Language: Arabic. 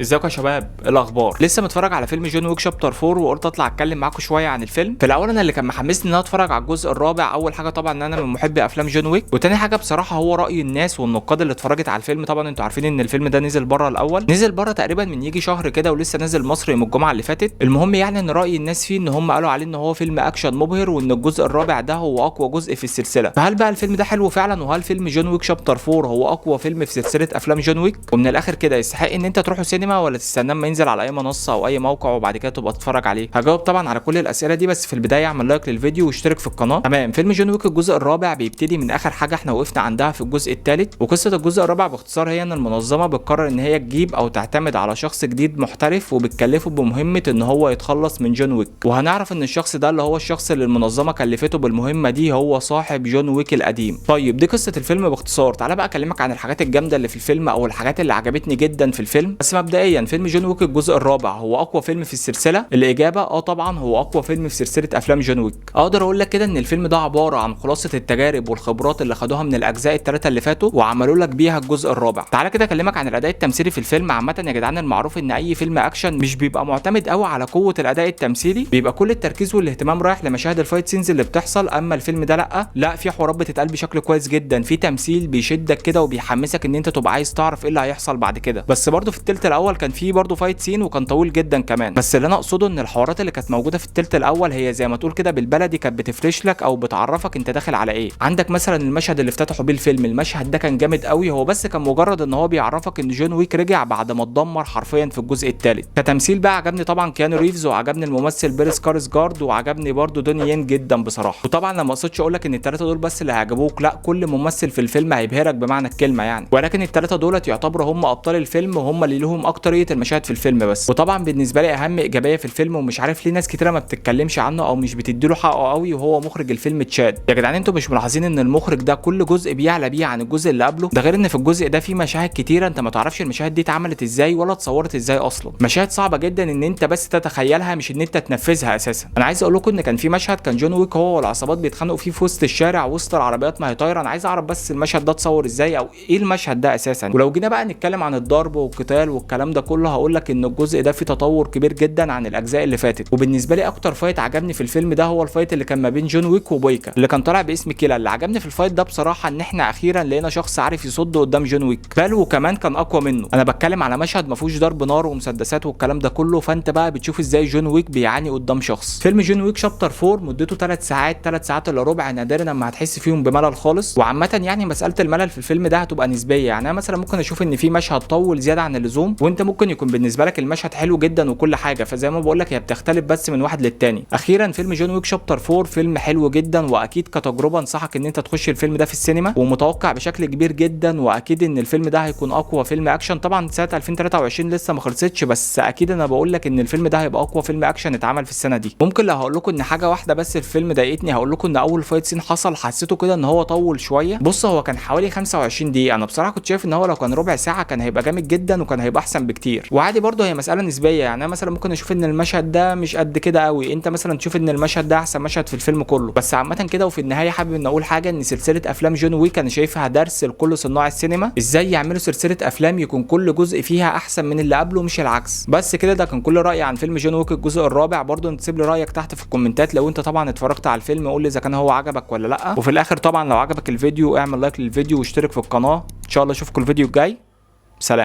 ازيكم يا شباب؟ إيه الاخبار؟ لسه متفرج على فيلم جون ويك شابتر 4 وقلت اطلع اتكلم معاكم شويه عن الفيلم. في الاول انا اللي كان محمسني ان انا اتفرج على الجزء الرابع، اول حاجه طبعا ان انا من محبي افلام جون ويك، وتاني حاجه بصراحه هو راي الناس والنقاد اللي اتفرجت على الفيلم. طبعا انتوا عارفين ان الفيلم ده نزل بره الاول، نزل بره تقريبا من يجي شهر كده، ولسه نازل مصر يوم الجمعه اللي فاتت. المهم يعني ان راي الناس فيه ان هم قالوا عليه ان هو فيلم اكشن مبهر، وان الجزء الرابع ده هو اقوى جزء في السلسله. فهل بقى الفيلم ده حلو فعلا؟ وهل فيلم جون ويك شابتر 4 هو اقوى فيلم في سلسله افلام جون ويك؟ ومن الاخر كده يستحق ان انت تروحوا سينما ولا تستناه ما ينزل على اي منصه او اي موقع وبعد كده تبقى تتفرج عليه؟ هجاوب طبعا على كل الاسئله دي، بس في البدايه اعمل لايك للفيديو واشترك في القناه. تمام، فيلم جون ويك الجزء الرابع بيبتدي من اخر حاجه احنا وقفنا عندها في الجزء الثالث. وقصه الجزء الرابع باختصار هي ان المنظمه بتقرر ان هي تجيب او تعتمد على شخص جديد محترف، وبتكلفه بمهمه ان هو يتخلص من جون ويك. وهنعرف ان الشخص ده اللي هو الشخص اللي المنظمه كلفته بالمهمه دي هو صاحب جون ويك القديم. طيب دي قصه الفيلم باختصار. تعالى بقى اكلمك عن الحاجات الجامده اللي في الفيلم او الحاجات اللي عجبتني جدا في الفيلم. بس مبدئيا فيلم جون ويك الجزء الرابع هو اقوى فيلم في السلسله؟ الاجابه طبعا هو اقوى فيلم في سلسله افلام جون ويك. اقدر اقول لك كده ان الفيلم ده عباره عن خلاصه التجارب والخبرات اللي خدوها من الاجزاء الثلاثه اللي فاتوا وعملوا لك بيها الجزء الرابع. تعالى كده اكلمك عن الاداء التمثيلي في الفيلم. عامه يا جدعان المعروف ان اي فيلم اكشن مش بيبقى معتمد قوي على قوه الاداء التمثيلي، بيبقى كل التركيز والاهتمام رايح لمشاهد الفايت سينز اللي بتحصل. اما الفيلم ده لا في حوارات بتتقال بشكل كويس جدا، في تمثيل بيشدك كده وبيحمسك ان انت تبقى عايز تعرف ايه اللي هيحصل بعد كده. بس برضه في الثلث الاول كان في برضه فايت سين وكان طويل جدا كمان. بس اللي انا اقصده ان الحوارات اللي كانت موجوده في الثلث الاول هي زي ما تقول كده بالبلدي كانت بتفرش لك او بتعرفك انت داخل على ايه. عندك مثلا المشهد اللي افتتحوا بيه الفيلم، المشهد ده كان جامد قوي. هو بس كان مجرد ان هو بيعرفك ان جون ويك رجع بعد ما اتدمر حرفيا في الجزء الثالث. كتمثيل بقى عجبني طبعا كيانو ريفز، وعجبني الممثل بيرس كارسجارد، وعجبني برضو دوني ين جدا بصراحه. وطبعا انا ما اقصدش اقول لك ان الثلاثه دول بس اللي هيعجبوك، لا كل ممثل في الفيلم هيبهرك بمعنى الكلمه يعني، ولكن الثلاثه دولت يعتبروا هم ابطال الفيلم وهم اللي لهم اكتريه المشاهد في الفيلم بس. وطبعا بالنسبه لي اهم ايجابيه في الفيلم ومش عارف ليه ناس كتيره ما بتتكلمش عنه او مش بتديله حقه قوي، وهو مخرج الفيلم تشاد. يا جدعان انتوا مش ملاحظين ان المخرج ده كل جزء بيعلى بيه عن الجزء اللي قبله؟ ده غير ان في الجزء ده في مشاهد كتيره انت ما تعرفش المشاهد دي اتعملت ازاي ولا اتصورت ازاي اصلا. مشاهد صعبه جدا ان انت بس تتخيلها مش ان انت تنفذها اساسا. انا عايز اقول لكم ان كان في مشهد كان جون ويك هو والعصابات بيتخانقوا فيه في وسط الشارع وسط العربيات ما هي طايره. انا عايز اعرف بس المشهد ده اتصور ازاي او ايه المشهد ده اساسا. ولو جينا بقى نتكلم عن الضرب والقتال والكلام ده كله، هقول لك ان الجزء ده فيه تطور كبير جدا عن الاجزاء اللي فاتت. وبالنسبه لي اكتر فايت عجبني في الفيلم ده هو الفايت اللي كان ما بين جون ويك وبويكا اللي كان طالع باسم كيلا. اللي عجبني في الفايت ده بصراحه ان احنا اخيرا لقينا شخص عارف يصد قدام جون ويك، بل وكمان كان اقوى منه. انا بتكلم على مشهد ما فيهوش ضرب نار ومسدسات والكلام ده كله، فانت بقى بتشوف ازاي جون ويك بيعاني قدام شخص. فيلم جون ويك شابتر 4 مدته 3 ساعات، 3 ساعات الا ربع، نادرا لما هتحس فيهم بملل خالص. وعامه يعني مساله الملل في الفيلم ده هتبقى نسبيه. يعني انا مثلا ممكن اشوف ان في مشهد طول زياده عن اللزوم، وانت ممكن يكون بالنسبه لك المشهد حلو جدا وكل حاجه. فزي ما بقول لك هي بتختلف بس من واحد للتاني. اخيرا فيلم جون ويك شابتر 4 فيلم حلو جدا، واكيد كتجربه انصحك ان انت تخش الفيلم ده في السينما، ومتوقع بشكل كبير جدا واكيد ان الفيلم ده هيكون اقوى فيلم اكشن. طبعا سنه 2023 لسه ما خلصتش، بس اكيد انا بقول لك ان الفيلم ده هيبقى اقوى فيلم اكشن اتعمل في السنه دي. ممكن لو هقول لكم ان حاجه واحده بس الفيلم ضايقتني، هقول لكم ان اول فايت سين حصل حسيته كده ان هو طول شويه. بص هو كان حوالي 25 دقيقه، انا بصراحه كنت شايف ان هو لو كان ربع ساعه كان هيبقى جامد جدا وكان هيبقى احسن بكتير. وعادي برضه هي مساله نسبيه. يعني انا مثلا ممكن اشوف ان المشهد ده مش قد كده قوي، انت مثلا تشوف ان المشهد ده احسن مشهد في الفيلم كله. بس عامه كده وفي النهايه حابب ان اقول حاجه، ان سلسله افلام جون ويك انا شايفها درس لكل صناع السينما ازاي يعملوا سلسله افلام يكون كل جزء فيها احسن من اللي قبله مش العكس. بس كده ده كان كل رايي عن فيلم جون ويك الجزء الرابع. برضه انت تسيب لي رايك تحت في الكومنتات لو انت طبعا اتفرجت على الفيلم، قول لي اذا كان هو عجبك ولا لا. وفي الاخر طبعا لو عجبك الفيديو اعمل لايك للفيديو واشترك في القناه. ان شاء الله اشوفكم الفيديو الجاي. سلام.